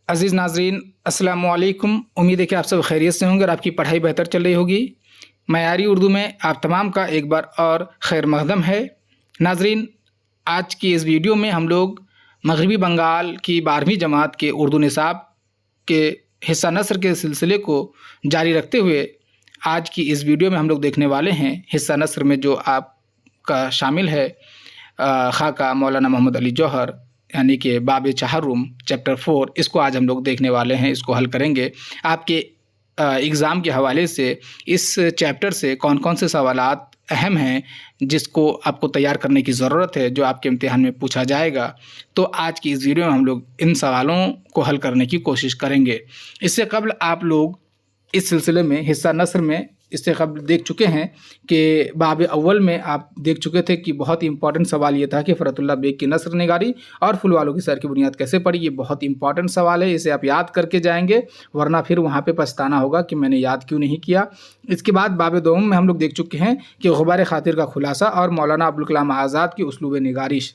अज़ीज़ नाज़रीन, अस्सलामु अलैकुम। उम्मीद है कि आप सब खैरियत से होंगे और आपकी पढ़ाई बेहतर चल रही होगी। मयारी उर्दू में आप तमाम का एक बार और खैर मक़दम है। नाज़रीन, आज की इस वीडियो में हम लोग मग़रिबी बंगाल की 12वीं जमात के उर्दू निसाब के हिस्सा नस्र के सिलसिले को जारी रखते हुए आज की इस वीडियो में हम लोग देखने वाले हैं हिस्सा नस्र में जो आपका शामिल है खाका मौलाना मोहम्मद अली जौहर यानी कि बाब चहारुम चैप्टर 4। इसको आज हम लोग देखने वाले हैं, इसको हल करेंगे। आपके एग्ज़ाम के हवाले से इस चैप्टर से कौन कौन से सवालात अहम हैं जिसको आपको तैयार करने की ज़रूरत है, जो आपके इम्तिहान में पूछा जाएगा। तो आज की इस वीडियो में हम लोग इन सवालों को हल करने की कोशिश करेंगे। इससे कबल आप लोग इस सिलसिले में हिस्सा नस्र में इससे कबल देख चुके हैं कि बाब अव्वल में आप देख चुके थे कि बहुत ही इंपॉर्टेंट सवाल ये था कि फ़रतुल्लाह बेग की नस्र निगारी और फुलवालों की सर की बुनियाद कैसे पड़ी। ये बहुत इंपॉर्टेंट सवाल है, इसे आप याद करके जाएंगे, वरना फिर वहाँ पे पछताना होगा कि मैंने याद क्यों नहीं किया। इसके बाद बाब दोम में हम लोग देख चुके हैं कि गुबार खातिर का खुलासा और मौलाना अबुल कलाम आज़ाद की उसलूब निगारिश।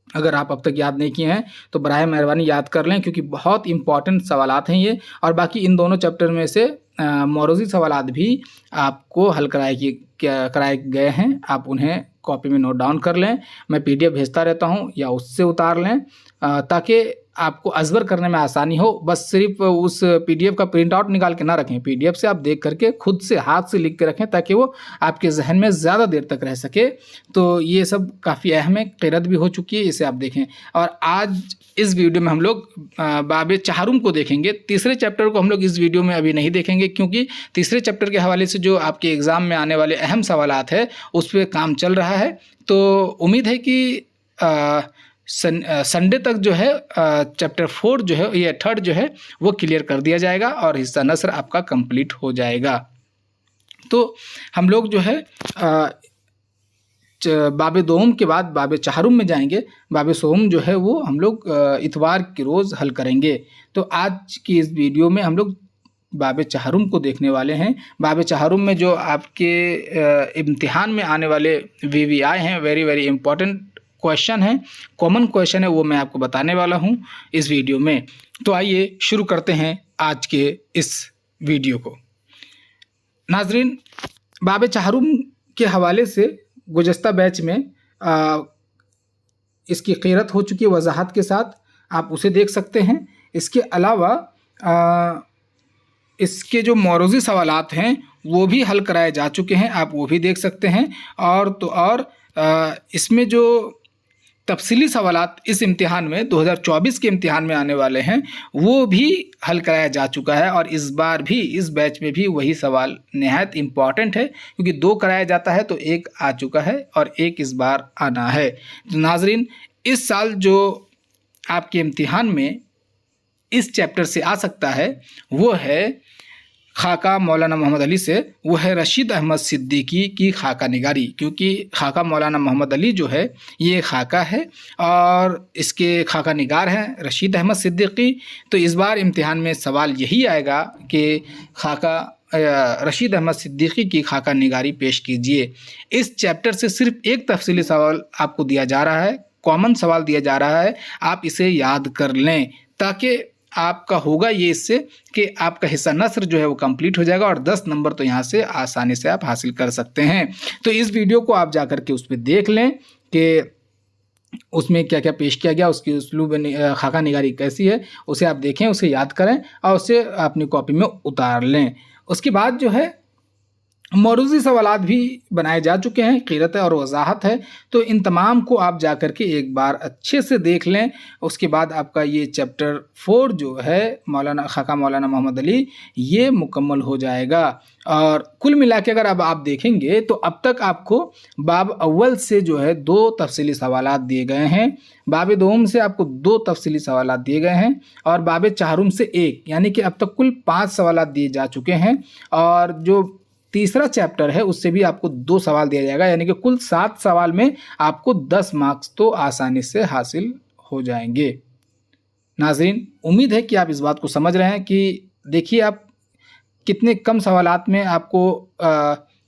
अगर आप अब तक याद नहीं किए हैं तो बराए मेहरबानी याद कर लें, क्योंकि बहुत इंपॉर्टेंट सवालात हैं ये। और बाकी इन दोनों चैप्टर में से मौरूज़ी सवालात भी आपको हल कराए गए हैं। आप उन्हें कॉपी में नोट डाउन कर लें। मैं PDF भेजता रहता हूं, या उससे उतार लें ताकि आपको अज़बर करने में आसानी हो। बस सिर्फ उस PDF का प्रिंट आउट निकाल के ना रखें, PDF से आप देख करके खुद से हाथ से लिख के रखें ताकि वो आपके जहन में ज़्यादा देर तक रह सके। तो ये सब काफ़ी अहम है, क़िरत भी हो चुकी है, इसे आप देखें। और आज इस वीडियो में हम लोग बाब चहारुम को देखेंगे। तीसरे चैप्टर को हम लोग इस वीडियो में अभी नहीं देखेंगे, क्योंकि तीसरे चैप्टर के हवाले से जो आपके एग्ज़ाम में आने वाले अहम सवालात है उस पर काम चल रहा है। तो उम्मीद है कि संडे तक जो है चैप्टर 4 जो है, ये 3rd जो है वो क्लियर कर दिया जाएगा और हिस्सा नस्र आपका कंप्लीट हो जाएगा। तो हम लोग जो है बाब दोम के बाद बाब चहारुम में जाएंगे। बाब सोम जो है वो हम लोग इतवार के रोज़ हल करेंगे। तो आज की इस वीडियो में हम लोग बाब चहारुम को देखने वाले हैं। बाब चहारुम में जो आपके इम्तिहान में आने वाले VVI हैं, वेरी वेरी इंपॉर्टेंट क्वेश्चन है, कॉमन क्वेश्चन है, वो मैं आपको बताने वाला हूँ इस वीडियो में। तो आइए शुरू करते हैं आज के इस वीडियो को। नाजरीन, बाब चहारुम के हवाले से गुज़श्ता बैच में इसकी क़ीरत हो चुकी है वजाहत के साथ, आप उसे देख सकते हैं। इसके अलावा इसके जो मौरूज़ी सवालात हैं वो भी हल कराए जा चुके हैं, आप वो भी देख सकते हैं। और इसमें जो तफसीली सवालात इस इम्तिहान में 2024 के इम्तिहान में आने वाले हैं वो भी हल कराया जा चुका है। और इस बार भी इस बैच में भी वही सवाल नहायत इम्पॉर्टेंट है, क्योंकि 2 कराया जाता है तो 1 आ चुका है और 1 इस बार आना है। तो नाजरीन, इस साल जो आपके इम्तिहान में इस चैप्टर से आ सकता है वो है खाका मौलाना मोहम्मद अली से, वो है रशीद अहमद सिद्दीकी की खाका निगारी। क्योंकि खाका मौलाना मोहम्मद अली जो है ये खाका है और इसके खाका निगार हैं रशीद अहमद सिद्दीकी। तो इस बार इम्तिहान में सवाल यही आएगा कि खाका रशीद अहमद सिद्दीकी की खाका निगारी पेश कीजिए। इस चैप्टर से सिर्फ एक तफसीली सवाल आपको दिया जा रहा है, कॉमन सवाल दिया जा रहा है, आप इसे याद कर लें ताकि आपका होगा ये इससे कि आपका हिस्सा नस्र जो है वो कंप्लीट हो जाएगा और 10 नंबर तो यहाँ से आसानी से आप हासिल कर सकते हैं। तो इस वीडियो को आप जा कर के उस पर देख लें कि उसमें क्या क्या पेश किया गया, उसकी उसलूब खाका निगारी कैसी है, उसे आप देखें, उसे याद करें और उसे अपनी कॉपी में उतार लें। उसके बाद जो है मौरूज़ी सवालात भी बनाए जा चुके हैं, क़ीरत है और वजाहत है। तो इन तमाम को आप जा कर के एक बार अच्छे से देख लें। उसके बाद आपका ये चैप्टर 4 जो है खाका मौलाना मोहम्मद अली, ये मुकम्मल हो जाएगा। और कुल मिला के अगर अब आप देखेंगे तो अब तक आपको बाब अव्वल से जो है 2 तफसीली सवालात दिए गए हैं, बाब दोम से आपको 2 तफसीली सवालात दिए गए हैं और बाब चहारुम से 1, यानी कि अब तक कुल 5 सवालात दिए जा चुके हैं। और जो तीसरा चैप्टर है उससे भी आपको 2 सवाल दिया जाएगा, यानी कि कुल 7 सवाल में आपको 10 मार्क्स तो आसानी से हासिल हो जाएंगे। नाज़रीन, उम्मीद है कि आप इस बात को समझ रहे हैं कि देखिए आप कितने कम सवालात में आपको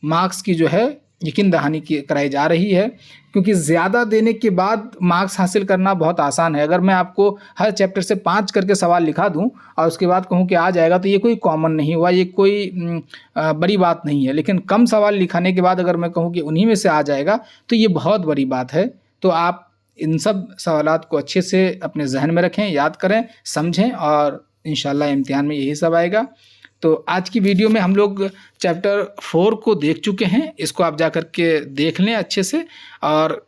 मार्क्स की जो है यकीन दहानी की कराई जा रही है, क्योंकि ज़्यादा देने के बाद मार्क्स हासिल करना बहुत आसान है। अगर मैं आपको हर चैप्टर से 5 करके सवाल लिखा दूं और उसके बाद कहूं कि आ जाएगा, तो ये कोई कॉमन नहीं हुआ, ये कोई बड़ी बात नहीं है। लेकिन कम सवाल लिखाने के बाद अगर मैं कहूं कि उन्हीं में से आ जाएगा, तो ये बहुत बड़ी बात है। तो आप इन सब सवालात को अच्छे से अपने जहन में रखें, याद करें, समझें, और इंशाल्लाह इम्तिहान में यही सब आएगा। तो आज की वीडियो में हम लोग चैप्टर 4 को देख चुके हैं। इसको आप जा कर के देख लें अच्छे से, और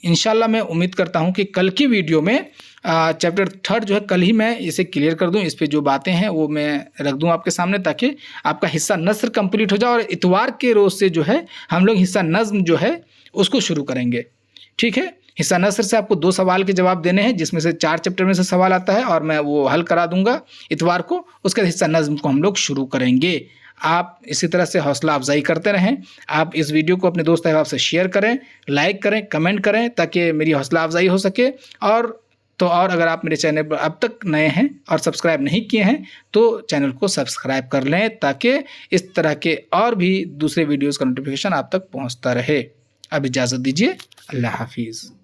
इंशाल्लाह मैं उम्मीद करता हूं कि कल की वीडियो में चैप्टर 3 जो है कल ही मैं इसे क्लियर कर दूं। इस पे जो बातें हैं वो मैं रख दूं आपके सामने, ताकि आपका हिस्सा नस्र कंप्लीट हो जाए, और इतवार के रोज़ से जो है हम लोग हिस्सा नज़्म जो है उसको शुरू करेंगे। ठीक है, हिस्सा नस्र से आपको 2 सवाल के जवाब देने हैं, जिसमें से 4 चैप्टर में से सवाल आता है, और मैं वो हल करा दूंगा इतवार को। उसके हिस्सा नज़्म को हम लोग शुरू करेंगे। आप इसी तरह से हौसला अफजाई करते रहें। आप इस वीडियो को अपने दोस्त अहबाब से शेयर करें, लाइक करें, कमेंट करें, ताकि मेरी हौसला अफजाई हो सके। और अगर आप मेरे चैनल पर अब तक नए हैं और सब्सक्राइब नहीं किए हैं, तो चैनल को सब्सक्राइब कर लें, ताकि इस तरह के और भी दूसरे वीडियोज़ का नोटिफिकेशन आप तक पहुँचता रहे। अब इजाज़त दीजिए, अल्लाह हाफिज़।